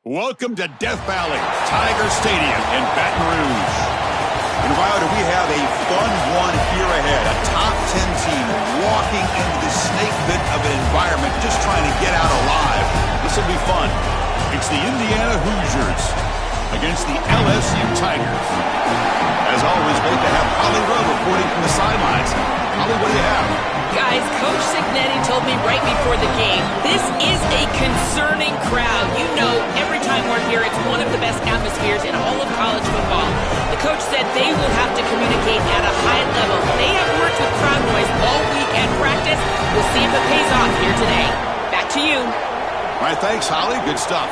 Welcome to Death Valley, Tiger Stadium in Baton Rouge. And Wilder, we have a fun one here ahead. A top 10 team walking into the snake pit of an environment, just trying to get out alive. This will be fun. It's the Indiana Hoosiers against the LSU Tigers. As always, great to have Holly Rowe reporting from the sidelines. Holly, what do you have? Guys, Coach Cignetti told me right before the game, this is a concerning crowd. You know, every time we're here, it's one of the best atmospheres in all of college football. The coach said they will have to communicate at a high level. They have worked with crowd noise all week at practice. We'll see if it pays off here today. Back to you. All right, thanks, Holly. Good stuff.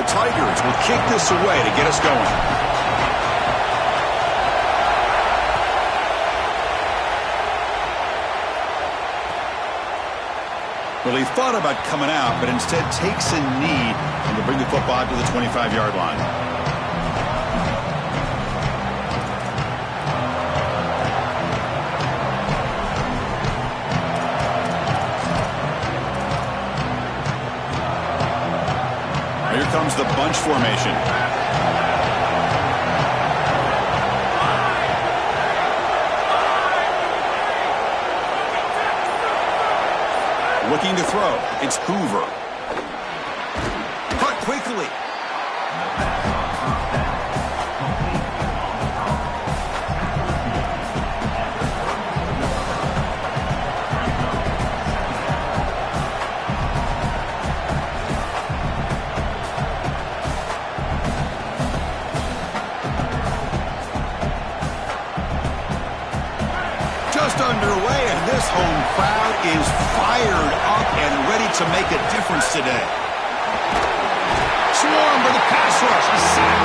Tigers will kick this away to get us going. Well, he thought about coming out, but instead takes a knee and will bring the football to the 25-yard line. Here comes the bunch formation. Looking to throw. It's Hoover. Caught quickly. Underway, and this home crowd is fired up and ready to make a difference today. Swarm with a pass rush, a sack.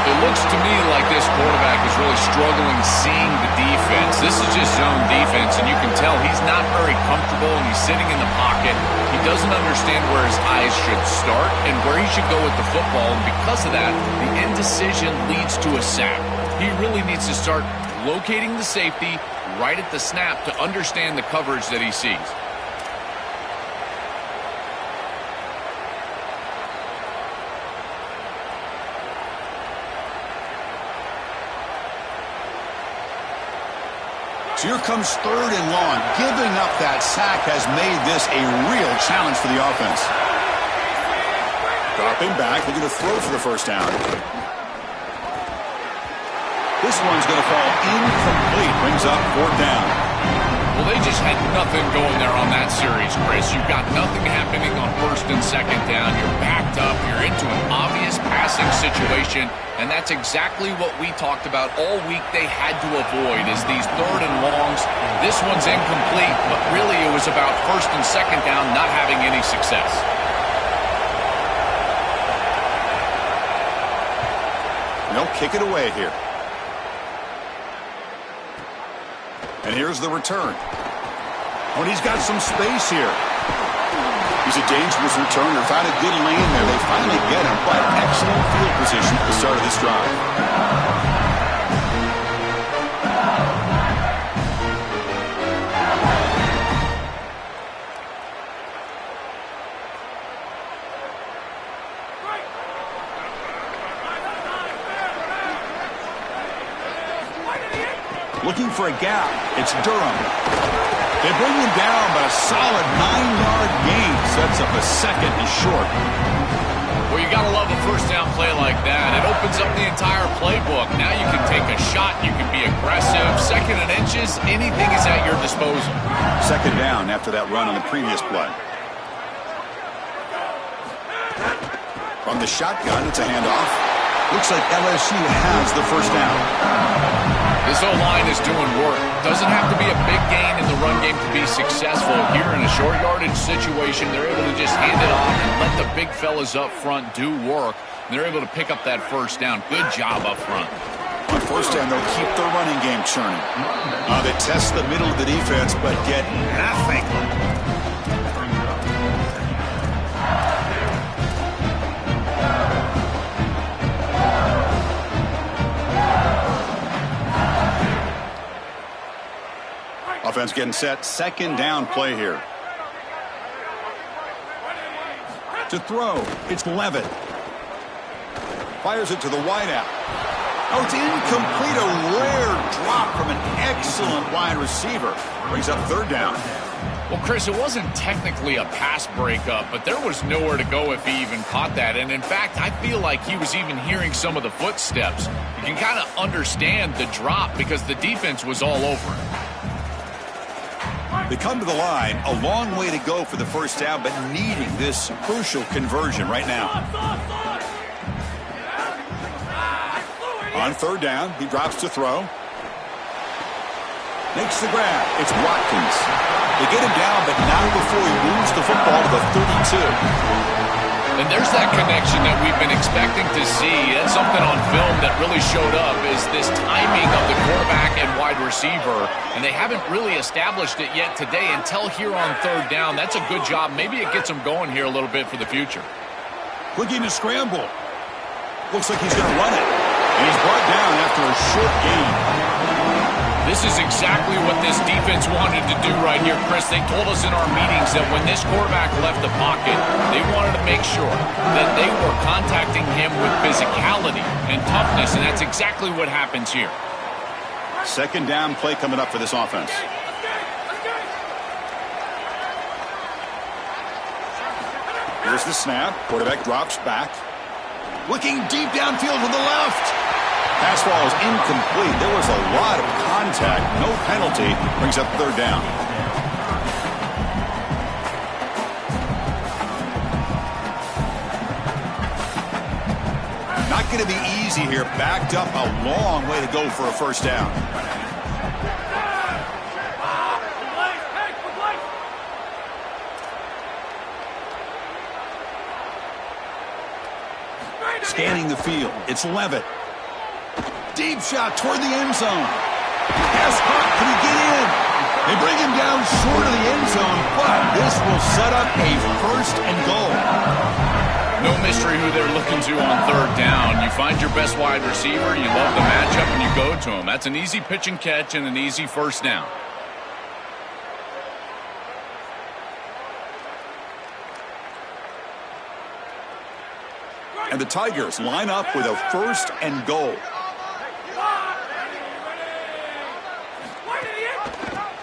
It looks to me like this quarterback is really struggling seeing the defense. This is just zone defense, and you can tell he's not very comfortable, and he's sitting in the pocket. He doesn't understand where his eyes should start and where he should go with the football, and because of that, the indecision leads to a sack. He really needs to start locating the safety right at the snap to understand the coverage that he sees. So here comes 3rd and long. Giving up that sack has made this a real challenge for the offense. Dropping back, looking to throw for the first down. This one's going to fall incomplete. Brings up 4th down. Well, they just had nothing going there on that series, Chris. You've got nothing happening on 1st and 2nd down. You're backed up. You're into an obvious passing situation, and that's exactly what we talked about all week they had to avoid is these 3rd and longs. This one's incomplete, but really it was about 1st and 2nd down not having any success. They'll kick it away here. And here's the return. When he's got some space here. He's a dangerous returner. Found a good lane there. They finally get him, but excellent field position at the start of this drive. Looking for a gap. It's Durham. They bring him down, but a solid 9-yard gain sets up a 2nd and short. Well, you got to love a 1st down play like that. It opens up the entire playbook. Now you can take a shot. You can be aggressive. 2nd and inches. Anything is at your disposal. 2nd down after that run on the previous play. From the shotgun, it's a handoff. Looks like LSU has the 1st down. This O-line is doing work. Doesn't have to be a big gain in the run game to be successful. Here in a short yardage situation, they're able to just hand it off and let the big fellas up front do work. And they're able to pick up that 1st down. Good job up front. On 1st down, they'll keep the running game churning. They test the middle of the defense, but get nothing. Offense getting set. Second down play here. To throw, it's Levitt. Fires it to the wideout. Oh, it's incomplete. A rare drop from an excellent wide receiver. Brings up third down. Well, Chris, it wasn't technically a pass breakup, but there was nowhere to go if he even caught that. And in fact, I feel like he was even hearing some of the footsteps. You can kind of understand the drop because the defense was all over him. They come to the line, a long way to go for the first down, but needing this crucial conversion right now. On third down, he drops to throw. Makes the grab. It's Watkins. They get him down, but not before he moves the football to the 32. And there's that connection that we've been expecting to see. That's something on film that really showed up, is this timing of the quarterback and wide receiver. And they haven't really established it yet today until here on third down. That's a good job. Maybe it gets them going here a little bit for the future. Looking to scramble. Looks like he's going to run it. And he's brought down after a short gain. This is exactly what this defense wanted to do right here, Chris. They told us in our meetings that when this quarterback left the pocket, they wanted to make sure that they were contacting him with physicality and toughness, and that's exactly what happens here. Second down play coming up for this offense. Here's the snap. Quarterback drops back. Looking deep downfield to the left. Pass ball is incomplete. There was a lot of contact. No penalty. Brings up third down. Not going to be easy here. Backed up a long way to go for a first down. Scanning the field. It's Levitt. Deep shot toward the end zone. Pass caught. Can he get in? They bring him down short of the end zone, but this will set up a first and goal. No mystery who they're looking to on third down. You find your best wide receiver, you love the matchup, and you go to him. That's an easy pitch and catch and an easy first down. And the Tigers line up with a first and goal.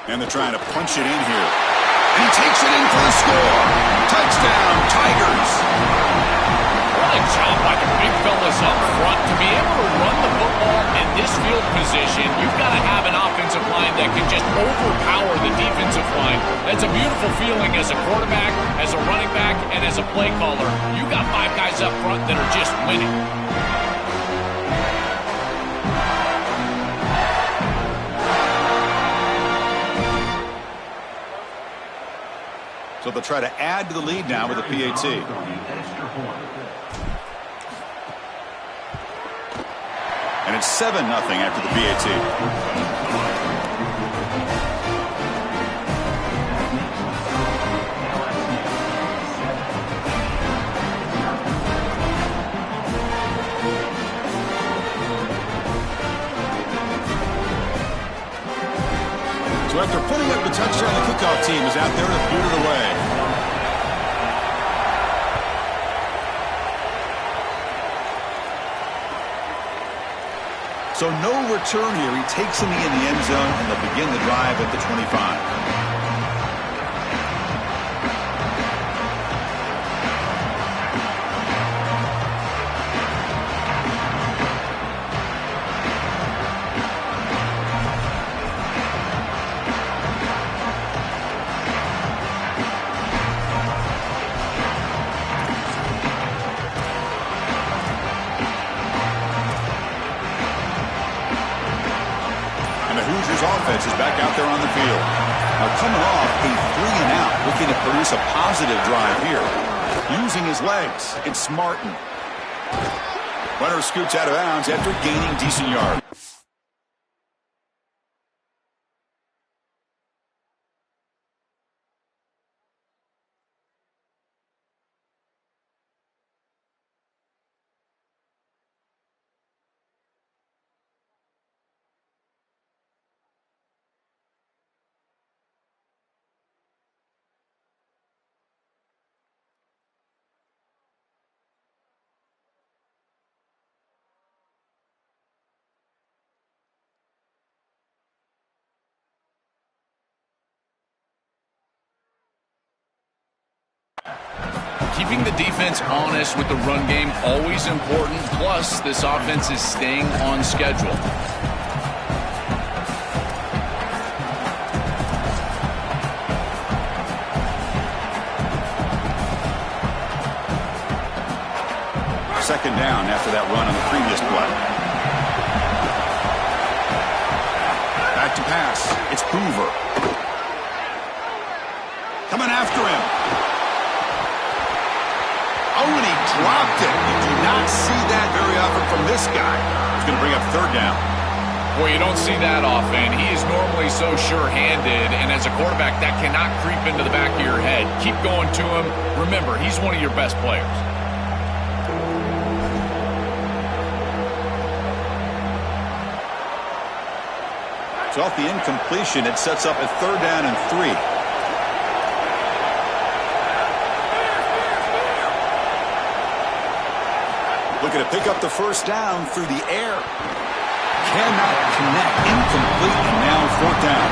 And they're trying to punch it in here. And he takes it in for the score. Touchdown, Tigers. What a job by the big fellas up front. To be able to run the football in this field position, you've got to have an offensive line that can just overpower the defensive line. That's a beautiful feeling as a quarterback, as a running back, and as a play caller. You got five guys up front that are just winning. So they'll try to add to the lead now with a PAT. And it's 7-0 after the PAT. So after putting up the touchdown, the kickoff team is out there to boot it away. So no return here. He takes him in the end zone, and they'll begin the drive at the 25. Offense is back out there on the field. Now coming off a 3-and-out, looking to produce a positive drive here. Using his legs, it's Martin. Runner scoots out of bounds after gaining decent yards. Keeping the defense honest with the run game, always important. Plus, this offense is staying on schedule. Second down after that run on the previous play. Back to pass. It's Hoover. Coming after him. Oh, and he dropped it. You do not see that very often from this guy. He's going to bring up third down. Boy, you don't see that often. He is normally so sure-handed, and as a quarterback, that cannot creep into the back of your head. Keep going to him. Remember, he's one of your best players. So off the incompletion, it sets up a third down and 3. Looking to pick up the first down through the air. Cannot connect. Incomplete, and now fourth down.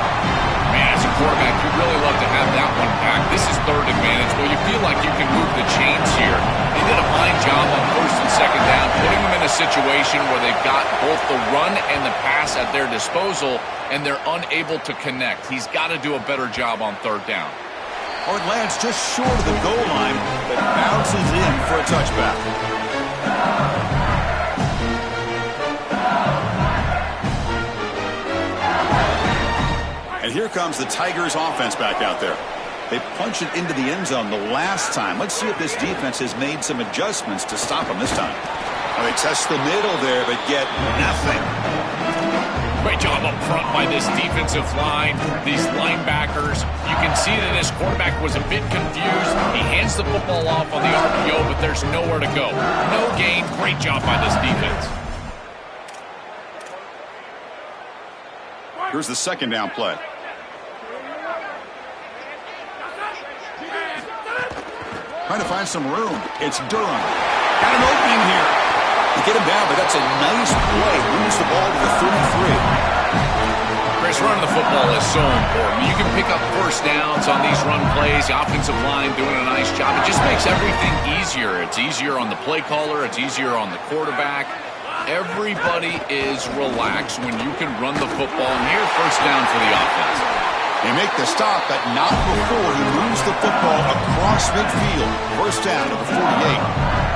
Man, as a quarterback, you'd really love to have that one back. This is third advantage. Well, you feel like you can move the chains here. They did a fine job on first and second down, putting them in a situation where they've got both the run and the pass at their disposal, and they're unable to connect. He's got to do a better job on third down. Oh, it lands just short of the goal line, but bounces in for a touchback. And here comes the Tigers offense back out there. They punched it into the end zone the last time. Let's see if this defense has made some adjustments to stop them this time. Well, they test the middle there, but get nothing. Great job up front by this defensive line, these linebackers. You can see that this quarterback was a bit confused. He hands the football off on the RPO, but there's nowhere to go. No gain. Great job by this defense. Here's the second down play. Trying to find some room. It's Durham. Got an opening here. They get him down, but that's a nice play. Moves the ball to the 33. Chris, running the football is so important. You can pick up first downs on these run plays. The offensive line doing a nice job. It just makes everything easier. It's easier on the play caller. It's easier on the quarterback. Everybody is relaxed when you can run the football. And here, first down for the offense. They make the stop, but not before he moves the football across midfield. First down to the 48.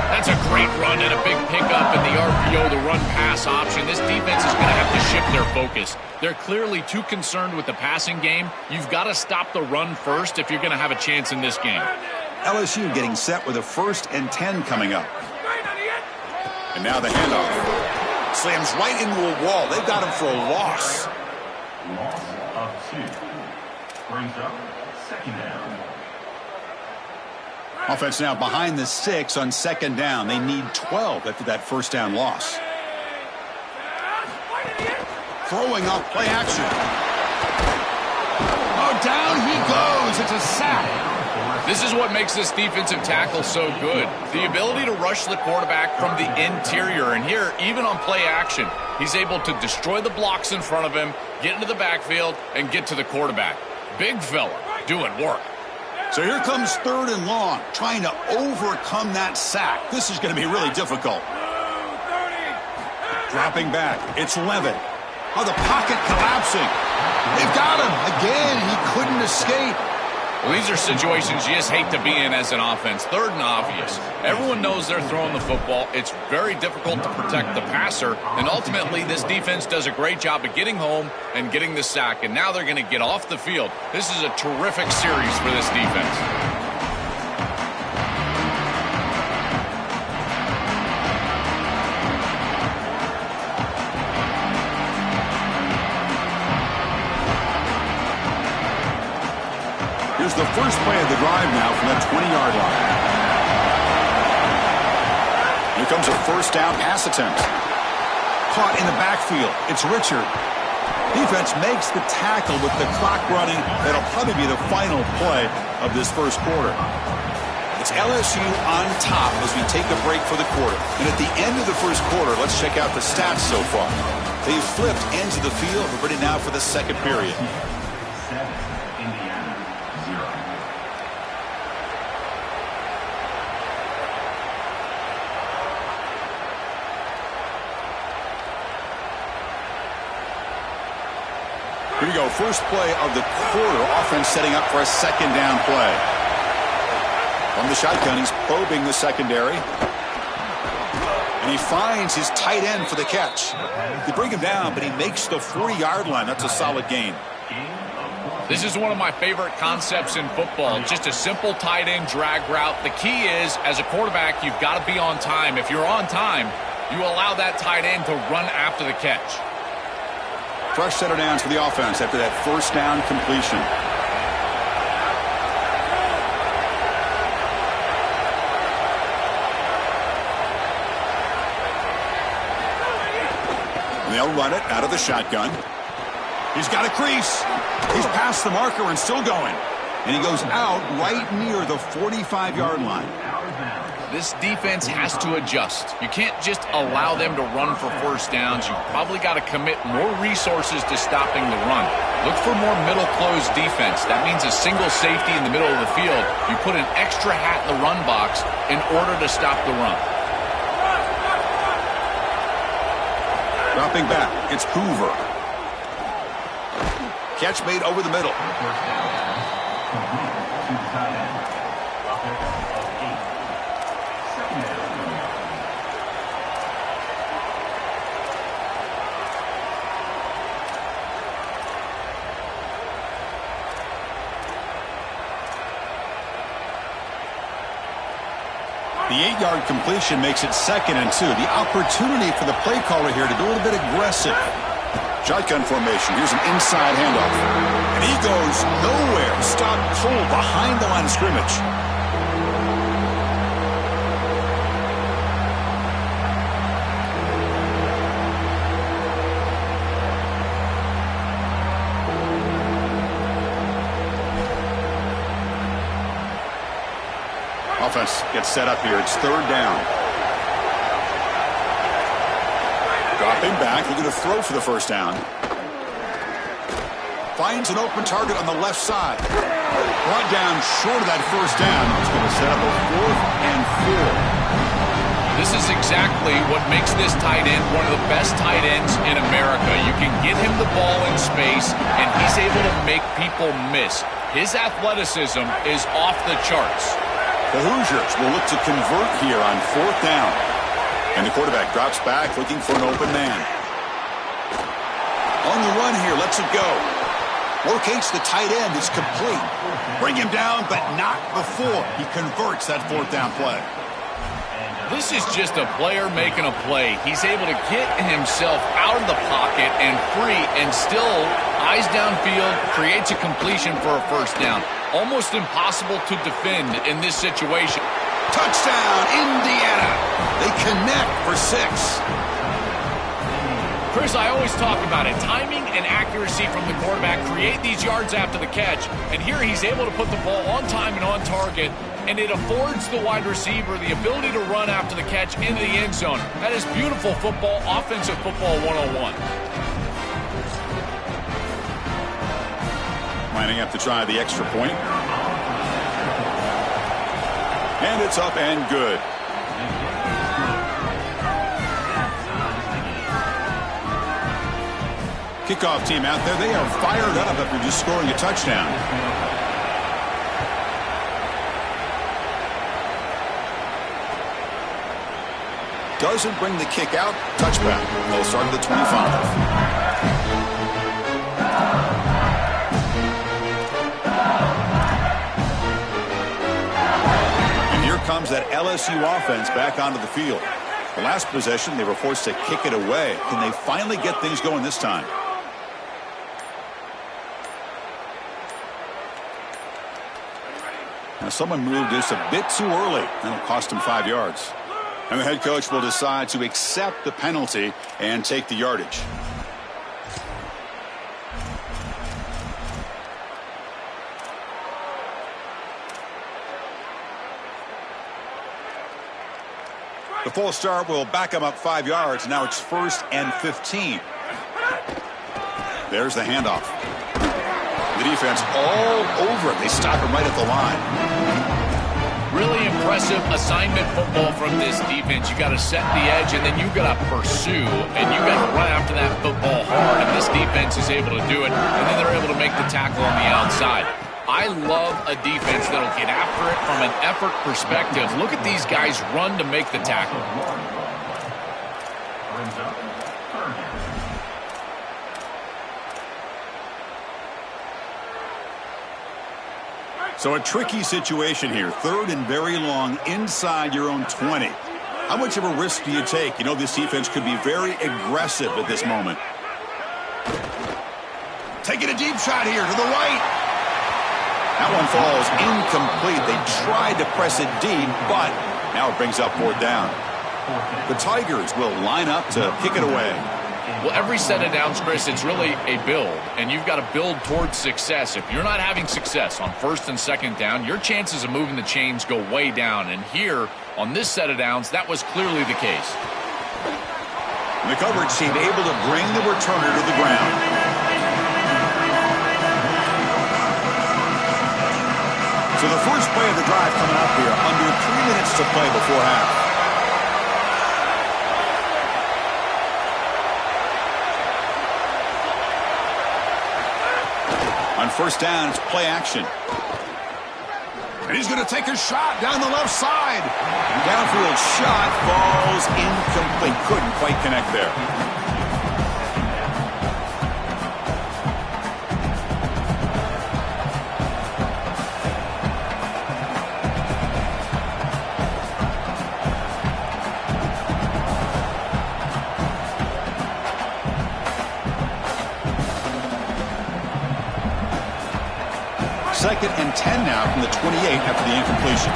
That's a great run and a big pickup in the RPO, the run-pass option. This defense is going to have to shift their focus. They're clearly too concerned with the passing game. You've got to stop the run first if you're going to have a chance in this game. LSU getting set with a 1st and 10 coming up. And now the handoff. Slams right into a wall. They've got him for a loss. Loss of 2. Brings up second down. Offense now behind the 6 on second down. They need 12 after that first down loss. Throwing off play action. Oh, down he goes. It's a sack. This is what makes this defensive tackle so good. The ability to rush the quarterback from the interior. And here, even on play action, he's able to destroy the blocks in front of him, get into the backfield, and get to the quarterback. Big fella doing work. So here comes third and long, trying to overcome that sack. This is going to be really difficult. Dropping back, it's Levitt. Oh, the pocket collapsing. They've got him. Again, he couldn't escape. Well, these are situations you just hate to be in as an offense. Third and obvious. Everyone knows they're throwing the football. It's very difficult to protect the passer, and ultimately this defense does a great job of getting home and getting the sack, and now they're going to get off the field. This is a terrific series for this defense. Here's the first play of the drive now from the 20-yard line. Here comes a first down pass attempt. Caught in the backfield. It's Richard. Defense makes the tackle with the clock running. That'll probably be the final play of this first quarter. It's LSU on top as we take a break for the quarter. And at the end of the first quarter, let's check out the stats so far. They've flipped ends of the field. We're ready now for the second period. 7, Indiana, 0. Here we go. First play of the quarter. Offense setting up for a second down play. From the shotgun, he's probing the secondary. And he finds his tight end for the catch. They bring him down, but he makes the 40-yard line. That's a solid gain. This is one of my favorite concepts in football. Just a simple tight end drag route. The key is, as a quarterback, you've got to be on time. If you're on time, you allow that tight end to run after the catch. Fresh set of downs for the offense after that first down completion. And they'll run it out of the shotgun. He's got a crease. He's past the marker and still going. And he goes out right near the 45-yard line. This defense has to adjust. You can't just allow them to run for first downs. You've probably got to commit more resources to stopping the run. Look for more middle close defense. That means a single safety in the middle of the field. You put an extra hat in the run box in order to stop the run. Dropping back, it's Hoover. Catch made over the middle. The 8-yard completion makes it 2nd and 2. The opportunity for the play caller here to be a little bit aggressive. Shotgun formation. Here's an inside handoff. And he goes nowhere. Stopped cold behind the line of scrimmage. Offense gets set up here. It's 3rd down. Dropping back, looking to throw for the first down. Finds an open target on the left side. Brought down short of that first down. It's going to set up a 4th and 4. This is exactly what makes this tight end one of the best tight ends in America. You can get him the ball in space, and he's able to make people miss. His athleticism is off the charts. The Hoosiers will look to convert here on 4th down. And the quarterback drops back looking for an open man. On the run here, lets it go. Locates the tight end. It's complete. Bring him down, but not before he converts that 4th down play. This is just a player making a play. He's able to get himself out of the pocket and free and still, eyes downfield, creates a completion for a first down. Almost impossible to defend in this situation. Touchdown, Indiana. They connect for 6. Chris, I always talk about it. Timing and accuracy from the quarterback create these yards after the catch. And here he's able to put the ball on time and on target. And it affords the wide receiver the ability to run after the catch into the end zone. That is beautiful football, offensive football 101. Lining up to try the extra point. And it's up and good. Kickoff team out there. They are fired up after just scoring a touchdown. Doesn't bring the kick out. Touchback. They'll start at the 25. Comes that LSU offense back onto the field. The last possession, they were forced to kick it away. Can they finally get things going this time? Now, someone moved this a bit too early. That'll cost him 5 yards. And the head coach will decide to accept the penalty and take the yardage. The full start will back him up 5 yards. Now it's 1st and 15. There's the handoff. The defense all over it. They stop him right at the line. Really impressive assignment football from this defense. You got to set the edge, and then you got to pursue, and you got to run after that football hard. And this defense is able to do it, and then they're able to make the tackle on the outside. I love a defense that'll get after it from an effort perspective. Look at these guys run to make the tackle. So a tricky situation here. 3rd and very long inside your own 20. How much of a risk do you take? You know, this defense could be very aggressive at this moment. Taking a deep shot here to the right. That one falls incomplete. They tried to press it deep, but now it brings up 4th down. The Tigers will line up to kick it away. Well, every set of downs, Chris, it's really a build, and you've got to build towards success. If you're not having success on 1st and 2nd down, your chances of moving the chains go way down. And here, on this set of downs, that was clearly the case. And the coverage team able to bring the returner to the ground. So the first play of the drive coming up here, under 3 minutes to play before half. On 1st down, it's play action. And he's going to take a shot down the left side. Downfield shot falls incomplete. Couldn't quite connect there. Second and 10 now from the 28 after the incompletion.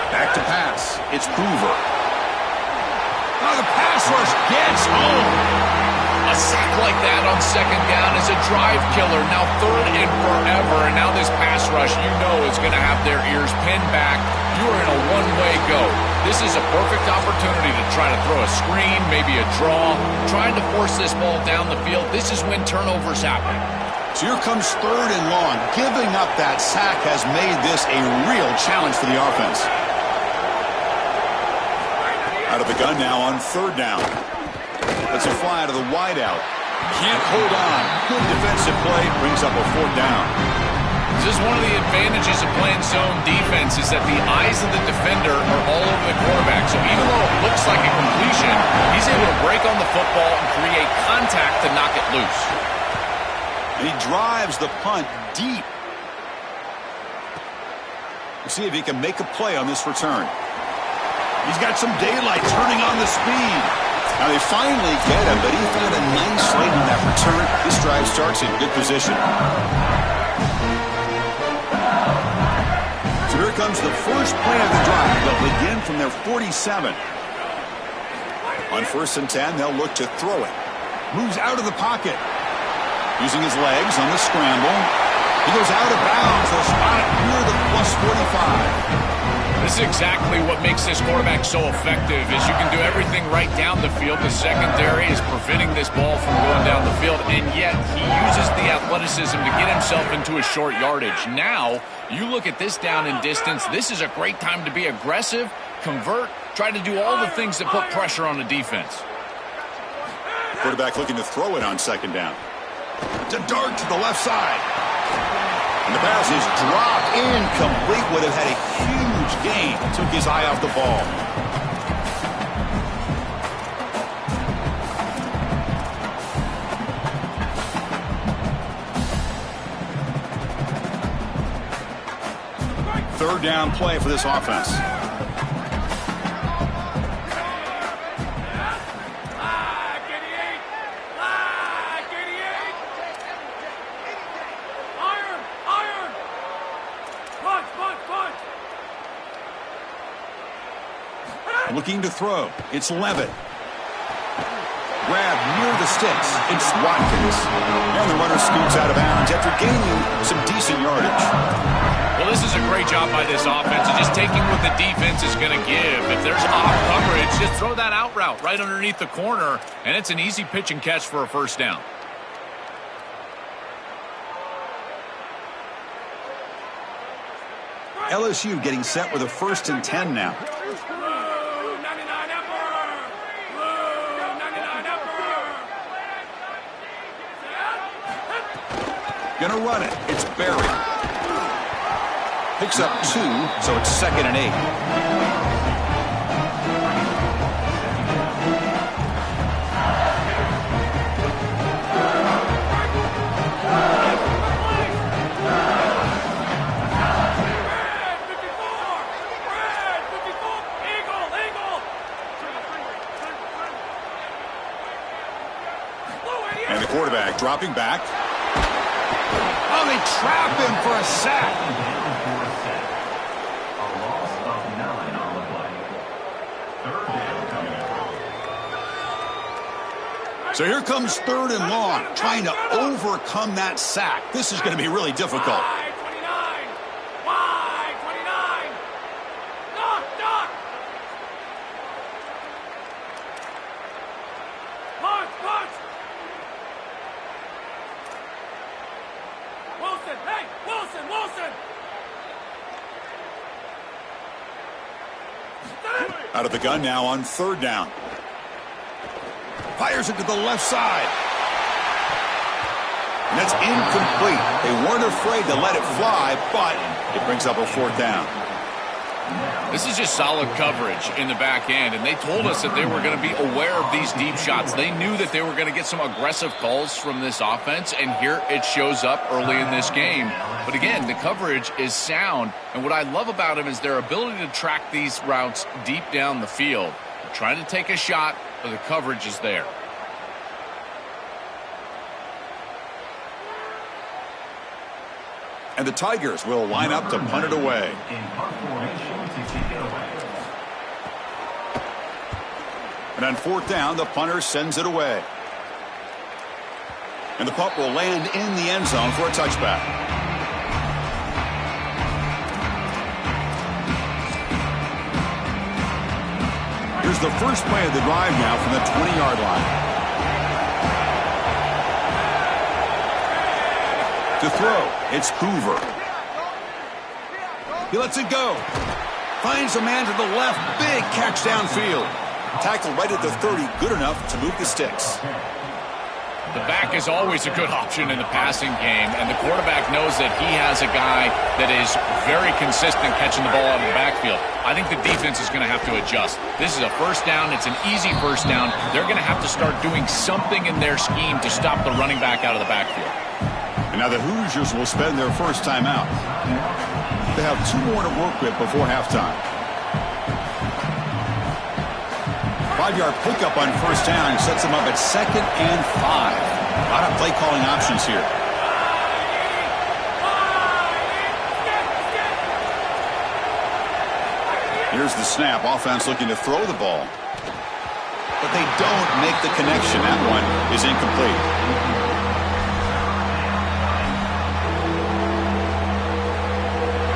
Back to pass. It's Hoover. Oh, the pass rush gets home. A sack like that on 2nd down is a drive killer. Now 3rd and forever, and now this pass rush, you know, is going to have their ears pinned back. You are in a one-way go. This is a perfect opportunity to try to throw a screen, maybe a draw, trying to force this ball down the field. This is when turnovers happen. So here comes 3rd and long. Giving up that sack has made this a real challenge for the offense. Out of the gun now on 3rd down. That's a fly to the wideout. Can't hold on. Good defensive play. Brings up a 4th down. This is one of the advantages of playing zone defense is that the eyes of the defender are all over the quarterback. So even though it looks like a completion, he's able to break on the football and create contact to knock it loose. And he drives the punt deep. We'll see if he can make a play on this return. He's got some daylight turning on the speed. Now they finally get him, but he found a nice lane on that return. This drive starts in good position. So here comes the first play of the drive. They'll begin from their 47. On 1st and 10, they'll look to throw it. Moves out of the pocket. Using his legs on the scramble. He goes out of bounds. He'll spot it near the +45. This is exactly what makes this quarterback so effective is you can do everything right down the field. The secondary is preventing this ball from going down the field, and yet he uses the athleticism to get himself into a short yardage. Now, you look at this down and distance, this is a great time to be aggressive, convert, try to do all the things that put pressure on the defense. Quarterback looking to throw it on 2nd down. To dart to the left side. And the pass is dropped incomplete. Would have had a huge gain. Took his eye off the ball. Third down play for this offense. Looking to throw. It's Levitt. Grab near the sticks. It's Watkins. And the runner scoots out of bounds after gaining some decent yardage. Well, this is a great job by this offense of just taking what the defense is going to give. If there's off coverage, just throw that out route right underneath the corner, and it's an easy pitch and catch for a 1st down. LSU getting set with a 1st and 10 now. Gonna run it. It's Barry. Picks up 2, so it's 2nd and 8. And the quarterback dropping back. Oh, they trap him for a sack. A loss of 9 on the play. 3rd down coming up. So here comes 3rd and long, trying to overcome that sack. This is going to be really difficult. Out of the gun now on 3rd down. Fires it to the left side. And that's incomplete. They weren't afraid to let it fly, but it brings up a 4th down. This is just solid coverage in the back end, and they told us that they were going to be aware of these deep shots. They knew that they were going to get some aggressive calls from this offense, and here it shows up early in this game. But again, the coverage is sound, and what I love about them is their ability to track these routes deep down the field. They're trying to take a shot, but the coverage is there. And the Tigers will line up to punt it away. In punt formation to kick it away. And on 4th down, the punter sends it away. And the punt will land in the end zone for a touchback. Here's the first play of the drive now from the 20-yard line. To throw, it's Hoover. He lets it go. Finds a man to the left. Big catch downfield. Tackled right at the 30. Good enough to move the sticks. The back is always a good option in the passing game, and the quarterback knows that he has a guy that is very consistent catching the ball out of the backfield. I think the defense is going to have to adjust. This is a 1st down. It's an easy 1st down. They're going to have to start doing something in their scheme to stop the running back out of the backfield. And now the Hoosiers will spend their first time out. They have 2 more to work with before halftime. 5-yard pickup on 1st down sets them up at 2nd and 5. A lot of play calling options here. Here's the snap. Offense looking to throw the ball. But they don't make the connection. That one is incomplete.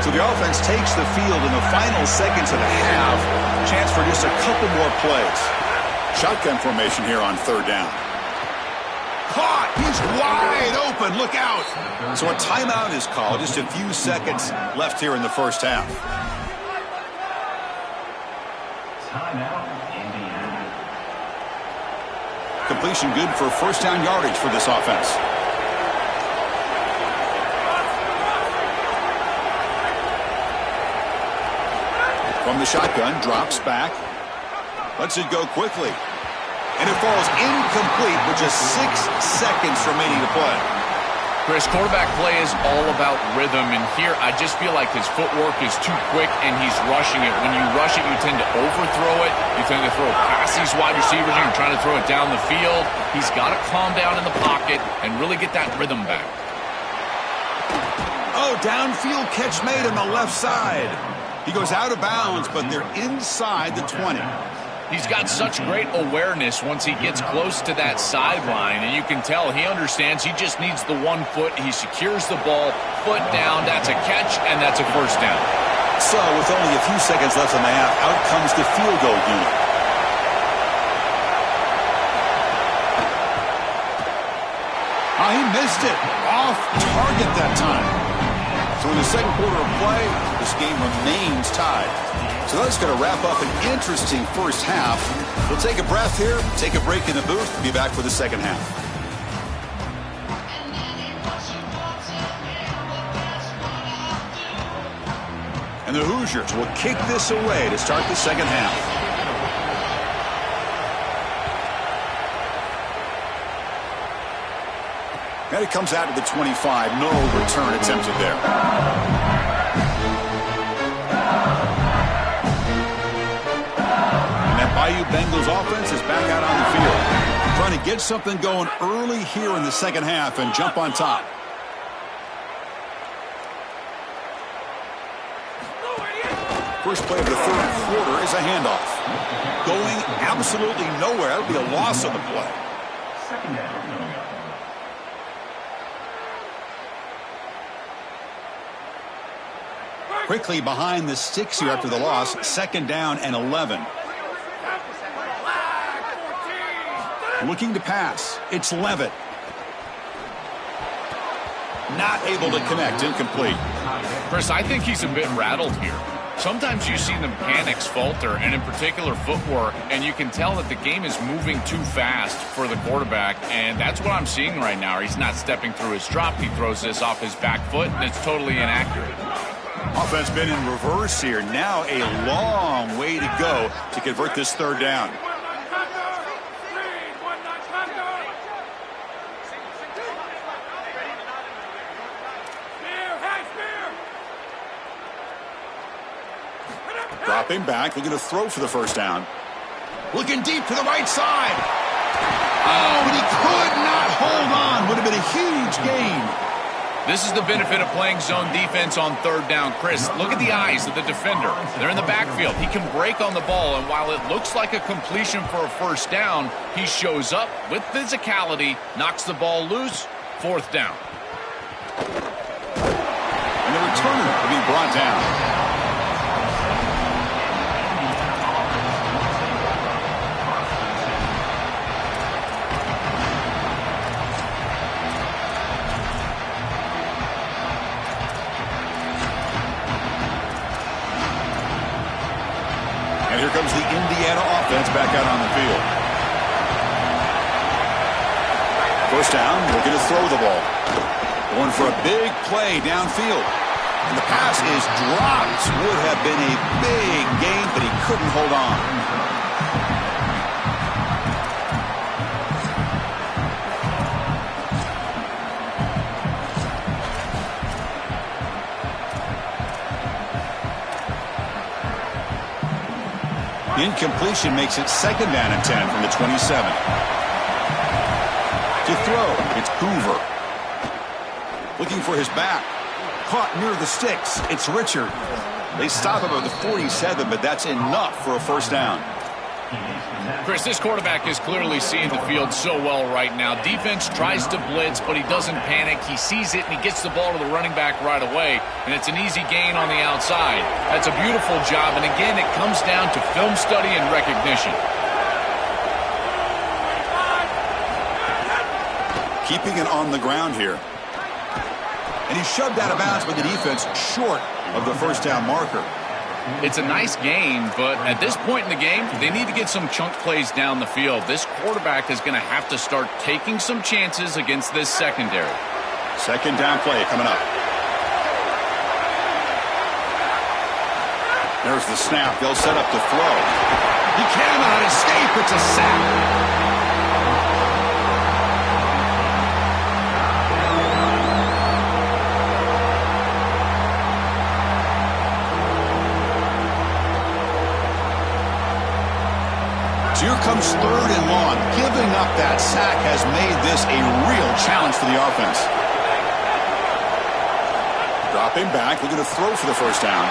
So the offense takes the field in the final seconds of the half. Chance for just a couple more plays. Shotgun formation here on 3rd down. Caught! He's wide open. Look out! So a timeout is called. Just a few seconds left here in the first half. Timeout, Indiana. Completion good for 1st down yardage for this offense. From the shotgun, drops back. Lets it go quickly. And it falls incomplete with just 6 seconds remaining to play. Chris, quarterback play is all about rhythm, and here I just feel like his footwork is too quick and he's rushing it. When you rush it, you tend to overthrow it. You tend to throw past these wide receivers. You're trying to throw it down the field. He's got to calm down in the pocket and really get that rhythm back. Oh, downfield catch made on the left side. He goes out of bounds, but they're inside the 20. He's got such great awareness once he gets close to that sideline, and you can tell he understands he just needs the 1 foot. He secures the ball, foot down. That's a catch, and that's a 1st down. So, with only a few seconds left in the half, out comes the field goal unit. Oh, he missed it. Off target that time. So in the second quarter of play, this game remains tied. So that's going to wrap up an interesting first half. We'll take a breath here, take a break in the booth, be back for the second half. And the Hoosiers will kick this away to start the second half. And it comes out to the 25. No return attempted there. And that Bayou Bengals offense is back out on the field, trying to get something going early here in the second half and jump on top. First play of the third quarter is a handoff. Going absolutely nowhere. That would be a loss on the play. Second down. Quickly behind the sticks here after the loss. Second down and 11. Looking to pass. It's Levitt. Not able to connect. Incomplete. Chris, I think he's a bit rattled here. Sometimes you see the mechanics falter, and in particular footwork, and you can tell that the game is moving too fast for the quarterback, and that's what I'm seeing right now. He's not stepping through his drop. He throws this off his back foot, and it's totally inaccurate. Offense been in reverse here. Now a long way to go to convert this third down. Dropping back, looking to throw for the first down. Looking deep to the right side. Oh, but he could not hold on. Would have been a huge gain. This is the benefit of playing zone defense on third down. Chris, look at the eyes of the defender. They're in the backfield. He can break on the ball, and while it looks like a completion for a first down, he shows up with physicality, knocks the ball loose, fourth down. And the returner will be brought down. Here comes the Indiana offense back out on the field. First down, looking to throw the ball. Going for a big play downfield. And the pass is dropped. Would have been a big gain, but he couldn't hold on. Incompletion makes it second down and 10 from the 27. To throw, it's Hoover. Looking for his back. Caught near the sticks. It's Richard. They stop him at the 47, but that's enough for a first down. Chris, this quarterback is clearly seeing the field so well right now. Defense tries to blitz, but he doesn't panic. He sees it, and he gets the ball to the running back right away, and it's an easy gain on the outside. That's a beautiful job, and again, it comes down to film study and recognition. Keeping it on the ground here. And he shoved out of bounds with the defense short of the first down marker. It's a nice game, but at this point in the game, they need to get some chunk plays down the field. This quarterback is going to have to start taking some chances against this secondary. Second down play coming up. There's the snap. They'll set up to throw. He cannot escape. It's a sack. Here comes third and long. Giving up that sack has made this a real challenge for the offense. Dropping back, looking to throw for the first down.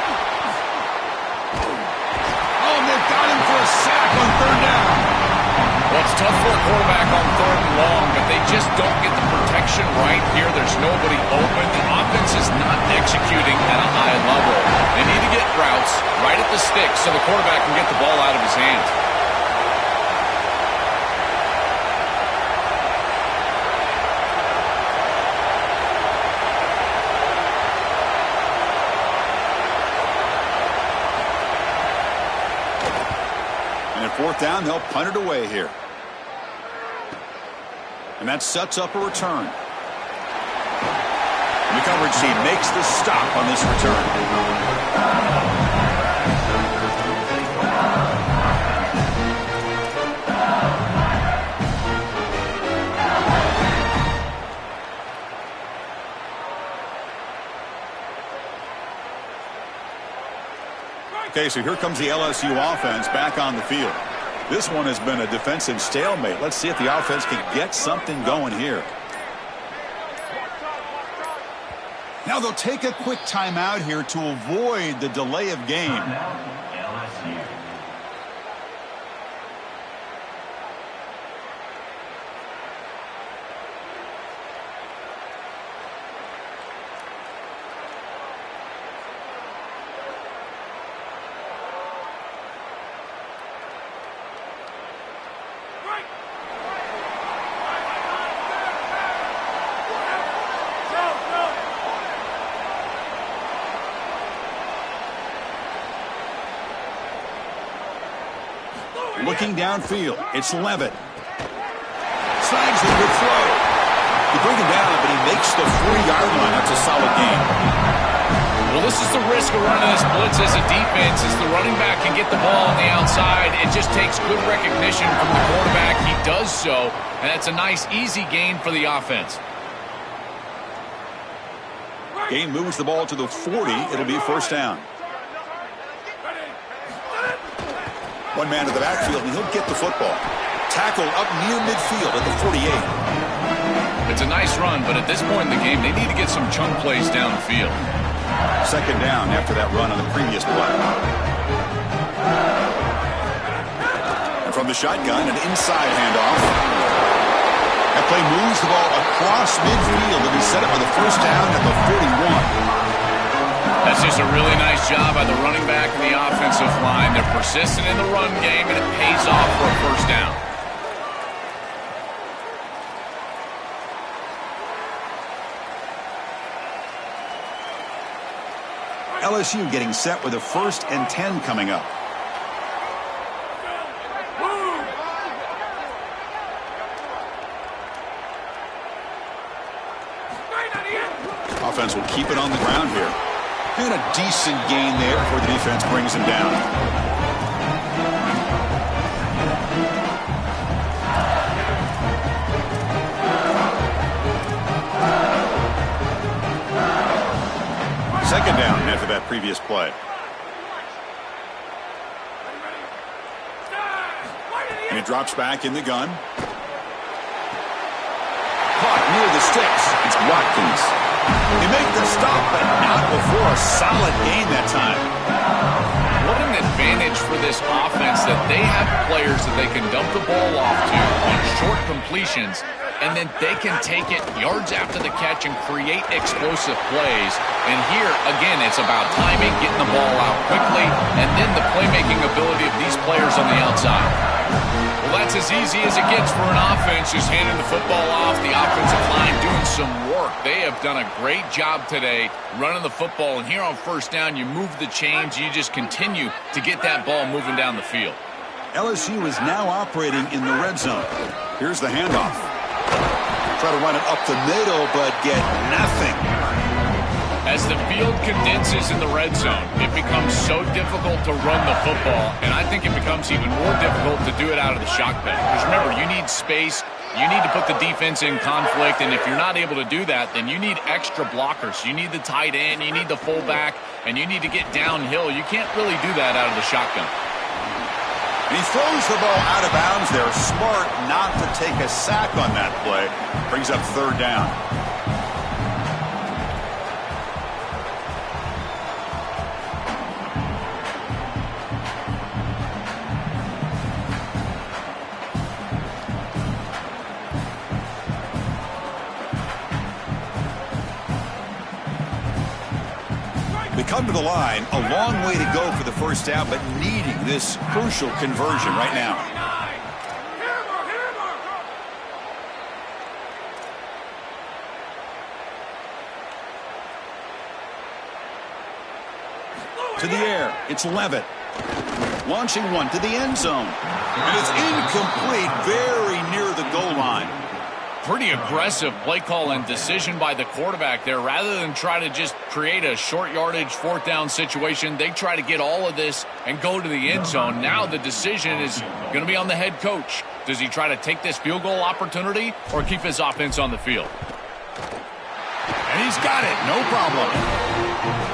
Oh, and they've got him for a sack on third down. Well, it's tough for a quarterback on third and long, but they just don't get the protection right here. There's nobody open. The offense is not executing at a high level. They need to get routes right at the sticks so the quarterback can get the ball out of his hands. fourth down, they'll punt it away here. And that sets up a return. And the coverage team makes the stop on this return. Okay, so here comes the LSU offense back on the field. This one has been a defensive stalemate. Let's see if the offense can get something going here. Now they'll take a quick timeout here to avoid the delay of game. LSU. Looking downfield, it's Levitt. Snags the good throw. He brings him down, but he makes the 40-yard line. That's a solid gain. Well, this is the risk of running this blitz as a defense. As the running back can get the ball on the outside, it just takes good recognition from the quarterback. He does so, and that's a nice, easy gain for the offense. Gain moves the ball to the 40. It'll be first down. One man to the backfield, and he'll get the football. Tackled up near midfield at the 48. It's a nice run, but at this point in the game, they need to get some chunk plays downfield. Second down after that run on the previous play. And from the shotgun, an inside handoff. That play moves the ball across midfield, and he set it for the first down at the 41. That's just a really nice job by the running back and the offensive line. They're persistent in the run game, and it pays off for a first down. LSU getting set with a 1st and 10 coming up. Offense will keep it on the ground here. And a decent gain there before the defense brings him down. Second down after that previous play. And he drops back in the gun. Caught near the sticks. It's Watkins. They make the stop, but not before a solid gain that time. What an advantage for this offense that they have players that they can dump the ball off to on short completions, and then they can take it yards after the catch and create explosive plays. And here, again, it's about timing, getting the ball out quickly, and then the playmaking ability of these players on the outside. Well, that's as easy as it gets for an offense, just handing the football off, the offensive line doing some work. They have done a great job today running the football, and here on first down, you move the chains, you just continue to get that ball moving down the field. LSU is now operating in the red zone. Here's the handoff. Try to run it up the middle, but get nothing. As the field condenses in the red zone, it becomes so difficult to run the football, and I think it becomes even more difficult to do it out of the shotgun. Because remember, you need space, you need to put the defense in conflict, and if you're not able to do that, then you need extra blockers. You need the tight end, you need the fullback, and you need to get downhill. You can't really do that out of the shotgun. And he throws the ball out of bounds there. Smart not to take a sack on that play. Brings up third down. They come to the line, a long way to go for the first down, but needing this crucial conversion right now. To the air, it's Levitt. launching one to the end zone. And it's incomplete, very near the goal line. Pretty aggressive play call and decision by the quarterback there. Rather than try to just create a short yardage fourth down situation, they try to get all of this and go to the end zone. Now the decision is going to be on the head coach. Does he try to take this field goal opportunity or keep his offense on the field? And he's got it, no problem.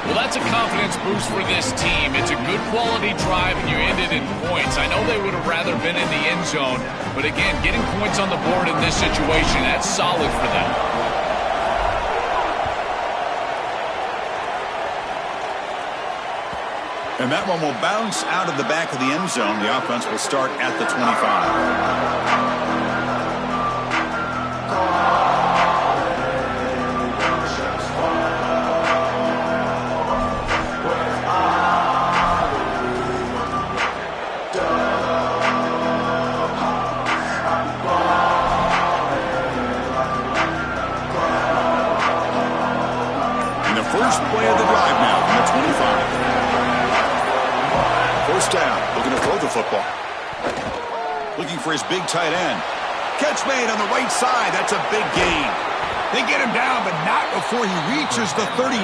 Well, that's a confidence boost for this team. It's a good quality drive, and you ended in points. I know they would have rather been in the end zone, but again, getting points on the board in this situation, that's solid for them. And that one will bounce out of the back of the end zone. The offense will start at the 25. First play of the drive now from the 25. First down, looking to throw the football. Looking for his big tight end. Catch made on the right side. That's a big gain. They get him down, but not before he reaches the 39.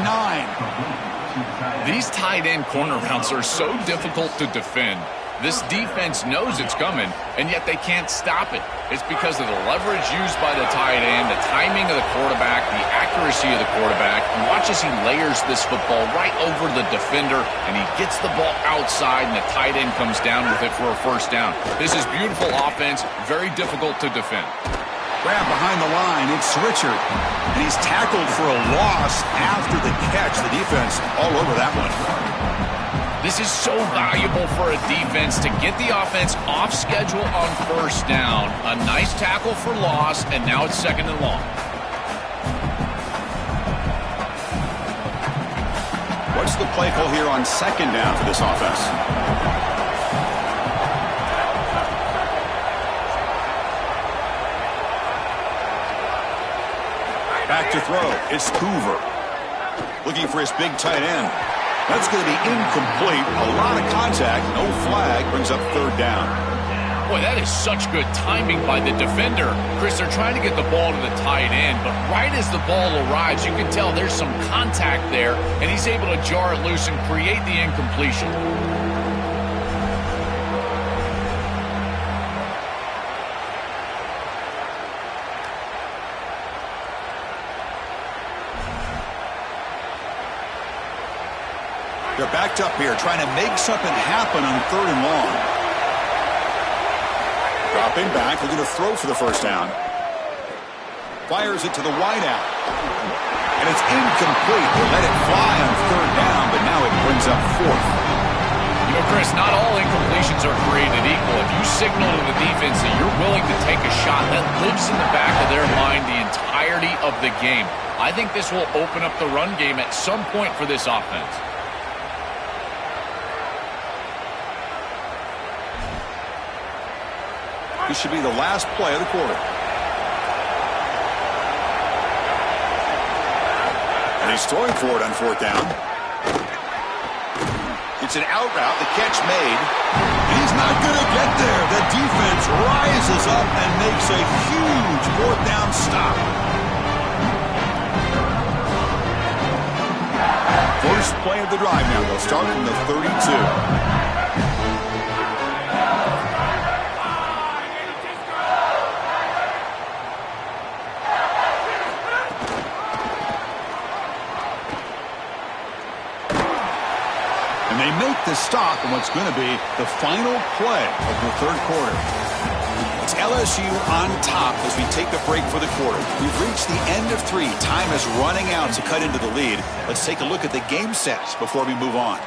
These tight end corner routes are so difficult to defend. This defense knows it's coming, and yet they can't stop it. It's because of the leverage used by the tight end, the timing of the quarterback, the accuracy of the quarterback. And watch as he layers this football right over the defender, and he gets the ball outside, and the tight end comes down with it for a first down. This is beautiful offense, very difficult to defend. Grab behind the line, it's Richard. And he's tackled for a loss after the catch. The defense all over that one. This is so valuable for a defense to get the offense off schedule on first down. A nice tackle for loss, and now it's second and long. What's the play call here on second down for this offense? Back to throw. It's Hoover. Looking for his big tight end. That's going to be incomplete. A lot of contact. No flag. Brings up third down. Boy, that is such good timing by the defender. Chris, they're trying to get the ball to the tight end, but right as the ball arrives, you can tell there's some contact there, and he's able to jar it loose and create the incompletion. They're backed up here, trying to make something happen on third and long. Dropping back, looking to throw for the first down. Fires it to the wideout. And it's incomplete. They let it fly on third down, but now it brings up fourth. You know, Chris, not all incompletions are created equal. If you signal to the defense that you're willing to take a shot, that lives in the back of their mind the entirety of the game. I think this will open up the run game at some point for this offense. This should be the last play of the quarter. And he's throwing for it on fourth down. It's an out route, the catch made. He's not going to get there. The defense rises up and makes a huge fourth down stop. First play of the drive now. They'll start from the 32. They make the stop in what's going to be the final play of the third quarter. It's LSU on top as we take a break for the quarter. We've reached the end of three. Time is running out to cut into the lead. Let's take a look at the game sets before we move on.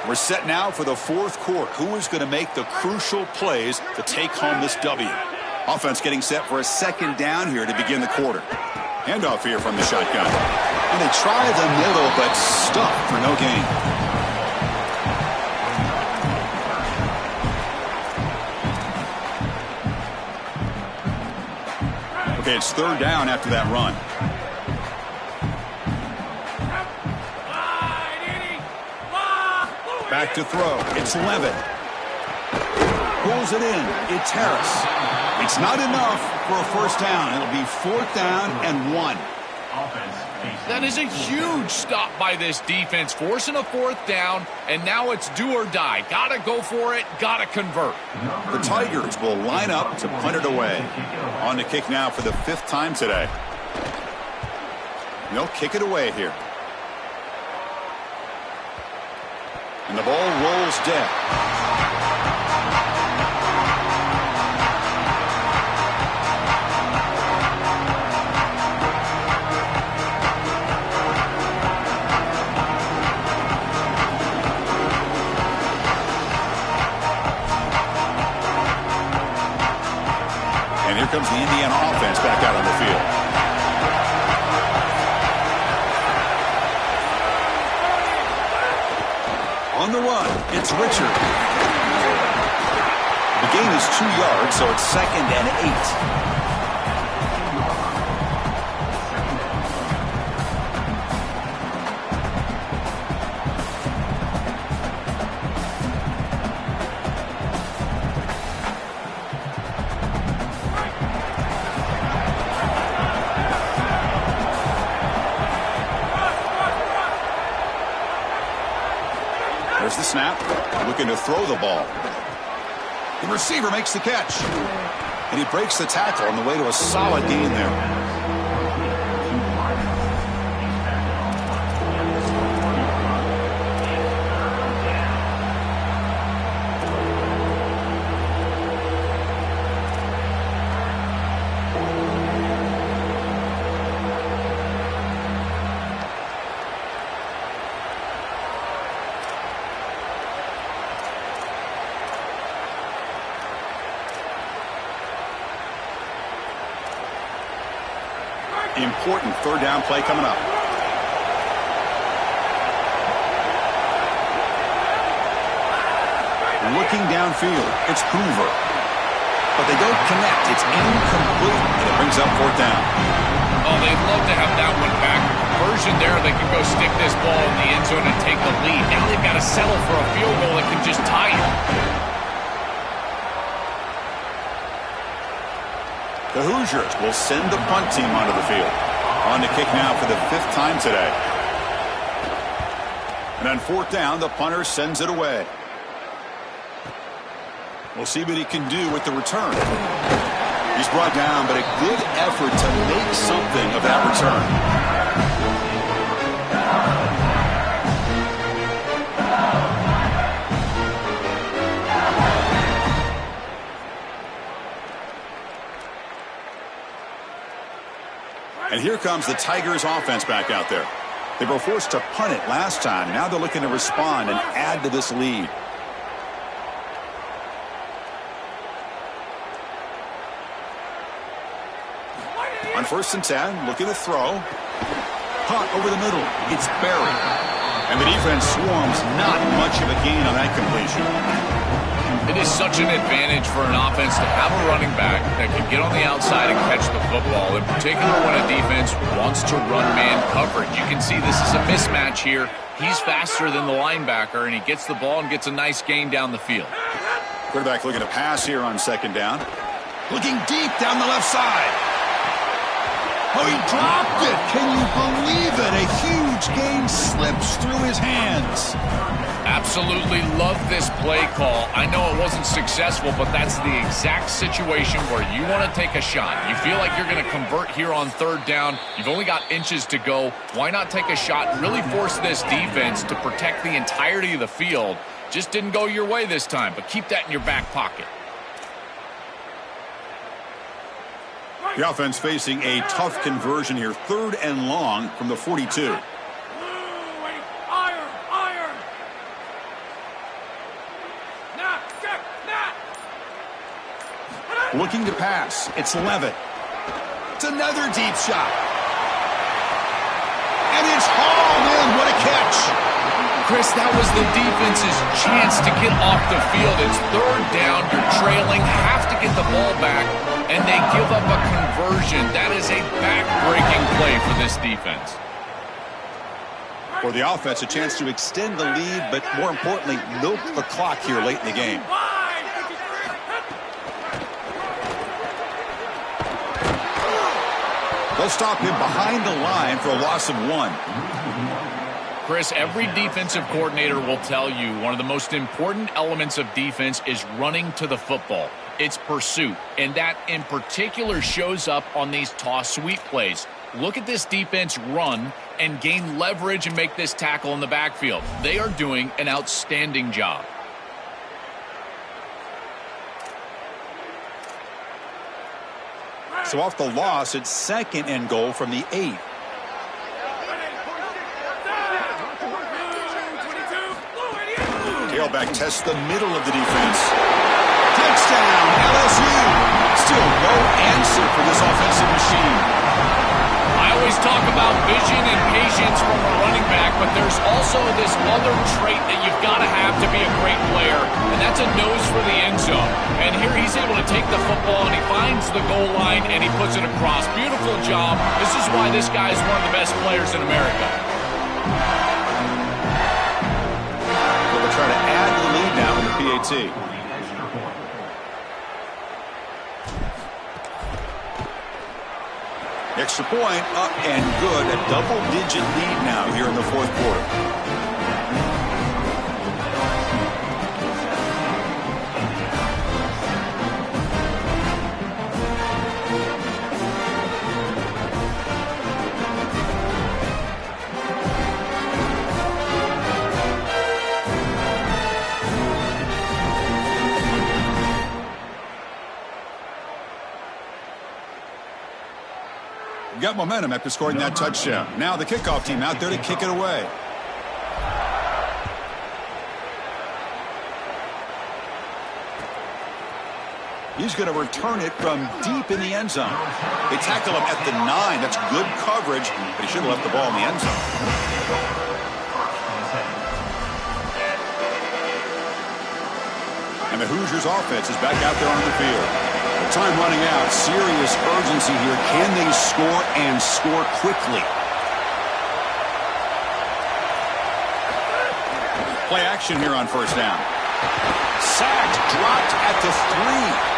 We're set now for the fourth quarter. Who is going to make the crucial plays to take home this W? Offense getting set for a second down here to begin the quarter. Handoff here from the shotgun. And they try the middle, but stuck for no gain. Okay, it's third down after that run. Back to throw. It's Levin. pulls it in. It's Harris. It's not enough for a first down. It'll be 4th down and 1. That is a huge stop by this defense, forcing a 4th down, and now it's do or die. Gotta go for it, gotta convert. The Tigers will line up to punt it away. On to kick now for the 5th time today. They'll kick it away here. And the ball rolls dead. And here comes the Indiana offense back out on the field. On the run, it's Richard. The gain is 2 yards, so it's 2nd and 8. There's the snap, looking to throw the ball. The receiver makes the catch. And he breaks the tackle on the way to a solid gain there. Important 3rd down play coming up. Looking downfield, it's Hoover. But they don't connect. It's incomplete, and it brings up 4th down. Oh, they'd love to have that one back. Conversion there, they can go stick this ball in the end zone and take the lead. Now they've got to settle for a field goal that can just tie it. The Hoosiers will send the punt team onto the field. On to kick now for the 5th time today. And on 4th down, the punter sends it away. We'll see what he can do with the return. He's brought down, but a good effort to make something of that return. And here comes the Tigers offense back out there. They were forced to punt it last time. Now they're looking to respond and add to this lead. On 1st and 10, looking to throw. Hot over the middle. It's buried. And the defense swarms, not much of a gain on that completion. It is such an advantage for an offense to have a running back that can get on the outside and catch the football, in particular when a defense wants to run man coverage. You can see this is a mismatch here. He's faster than the linebacker, and he gets the ball and gets a nice gain down the field. Quarterback looking to pass here on 2nd down. Looking deep down the left side. Oh, he dropped it. Can you believe it? A huge gain slips through his hands. Absolutely love this play call. I know it wasn't successful, but that's the exact situation where you want to take a shot. You feel like you're going to convert here on 3rd down. You've only got inches to go. Why not take a shot? Really force this defense to protect the entirety of the field. Just didn't go your way this time, but keep that in your back pocket. The offense facing a tough conversion here. 3rd and long from the 42. Looking to pass. It's Levitt. It's another deep shot. And it's hauled in. What a catch. Chris, that was the defense's chance to get off the field. It's 3rd down. You're trailing. Have to get the ball back. And they give up a conversion. That is a back-breaking play for this defense. For the offense, a chance to extend the lead, but more importantly, milk the clock here late in the game. They'll stop him behind the line for a loss of 1. Chris, every defensive coordinator will tell you one of the most important elements of defense is running to the football. It's pursuit, and that in particular shows up on these toss sweep plays. Look at this defense run and gain leverage and make this tackle in the backfield. They are doing an outstanding job. So off the loss, it's 2nd and goal from the 8. Tailback tests the middle of the defense. Touchdown, LSU. Still no answer for this offensive machine. I always talk about vision and patience from a running back, but there's also this other trait that you've got to have to be a great player, and that's a nose for the end zone. And here he's able to take the football, and he finds the goal line, and he puts it across. Beautiful job. This is why this guy is one of the best players in America. They'll try to add to the lead now in the PAT. Extra point up and good. A double-digit lead now here in the 4th quarter. Got momentum after scoring that touchdown. Now the kickoff team out there to kick it away. He's going to return it from deep in the end zone. They tackle him at the 9. That's good coverage, but he should have left the ball in the end zone. And the Hoosiers offense is back out there on the field. Time running out. Serious urgency here. Can they score and score quickly? Play action here on 1st down. Sacked, dropped at the 3.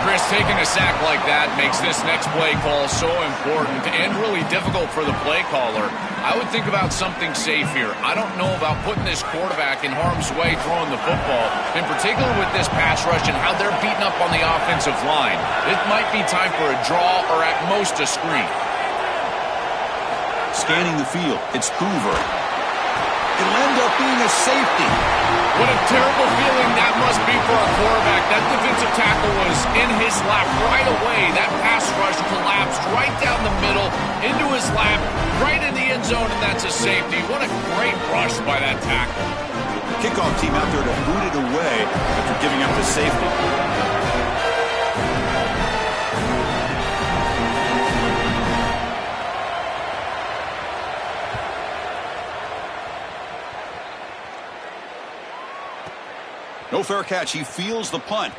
Chris, taking a sack like that makes this next play call so important and really difficult for the play caller. I would think about something safe here. I don't know about putting this quarterback in harm's way throwing the football, in particular with this pass rush and how they're beating up on the offensive line. It might be time for a draw or at most a screen. Scanning the field, it's Hoover. It'll end up being a safety. What a terrible feeling that must be for a quarterback. That defensive tackle was in his lap right away. That pass rush collapsed right down the middle into his lap, right in the end zone, and that's a safety. What a great rush by that tackle. Kickoff team out there to boot it away after giving up the safety. No fair catch. He feels the punt.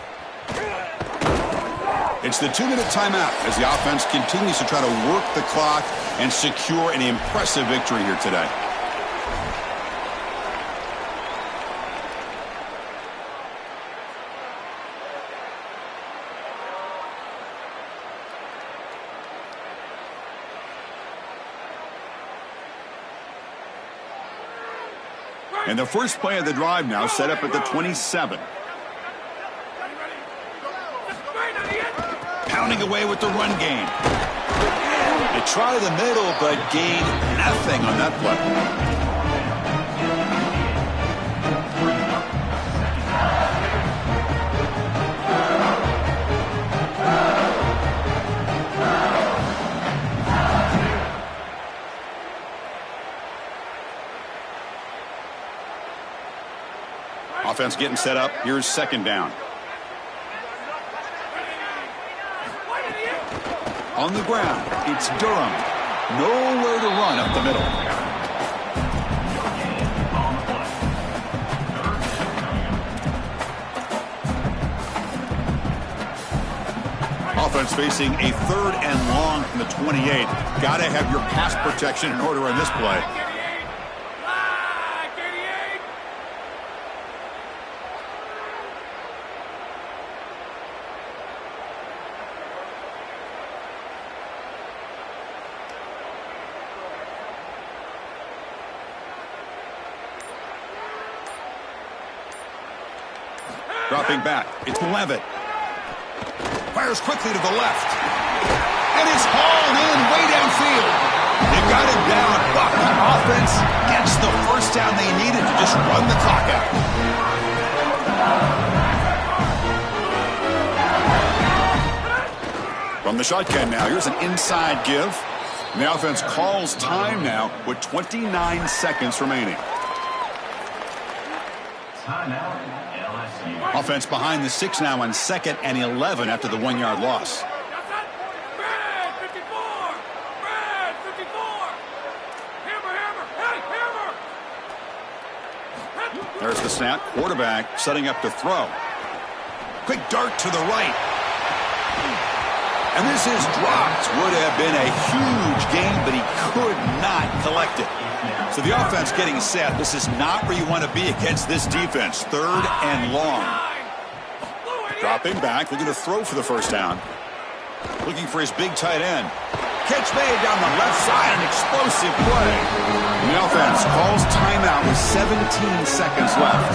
It's the 2-minute timeout as the offense continues to try to work the clock and secure an impressive victory here today. And the first play of the drive now set up at the 27. Pounding away with the run game. They try the middle, but gain nothing on that play. Offense getting set up. Here's 2nd down. On the ground, it's Durham. Nowhere to run up the middle. Offense facing a 3rd and long from the 28. Got to have your pass protection in order on this play. Dropping back. It's Levitt. Fires quickly to the left. And it's hauled in way downfield. They got him down, but the offense gets the first down they needed to just run the clock out. From the shotgun now, here's an inside give. And the offense calls time now with 29 seconds remaining. Timeout, LSU. Offense behind the 6 now on 2nd and 11 after the 1-yard loss. There's the snap. Quarterback setting up to throw. Quick dart to the right. And this is dropped. Would have been a huge gain, but he could not collect it. So the offense getting set. This is not where you want to be against this defense. 3rd and long. Dropping back, looking to throw for the first down. Looking for his big tight end. Catch made down the left side, an explosive play. And the offense calls timeout with 17 seconds left.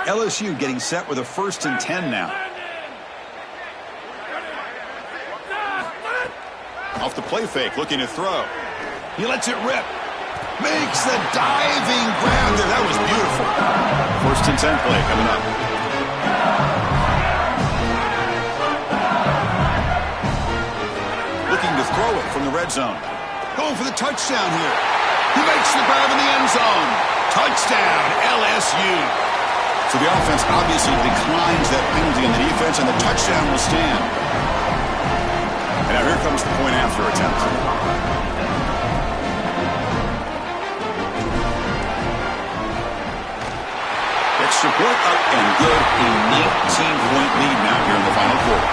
LSU getting set with a 1st and 10 now. Off the play fake, looking to throw. He lets it rip. Makes the diving grab there. That was beautiful. 1st and 10 play coming up. Looking to throw it from the red zone. Going for the touchdown here. He makes the grab in the end zone. Touchdown, LSU. So the offense obviously declines that penalty on the defense, and the touchdown will stand. And now here comes the point after attempt. Extra point up and good. A 19-point lead now here in the final quarter.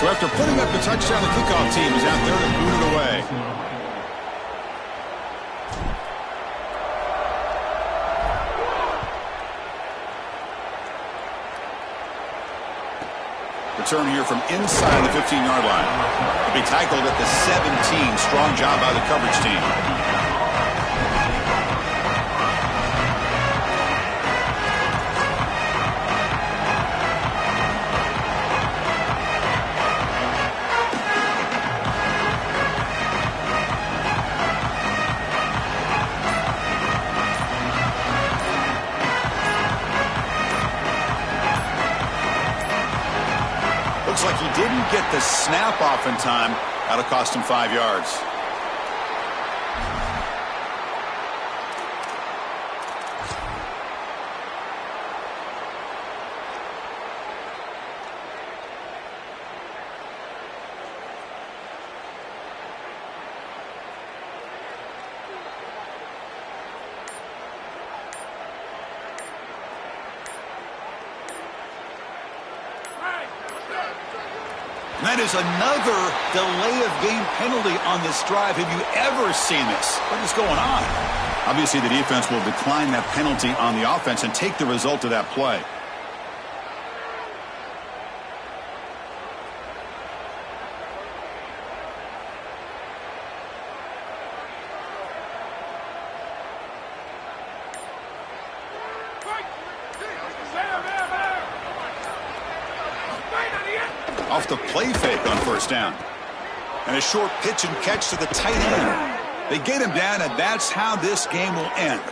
So after putting up the touchdown, the kickoff team is out there to boot it away. Return here from inside the 15-yard line. He'll be tackled at the 17. Strong job by the coverage team. Looks like he didn't get the snap off in time. That'll cost him 5 yards. That is another delay of game penalty on this drive. Have you ever seen this? What is going on? Obviously, the defense will decline that penalty on the offense and take the result of that play. Off the play fake on first down. And a short pitch and catch to the tight end. They get him down, and that's how this game will end.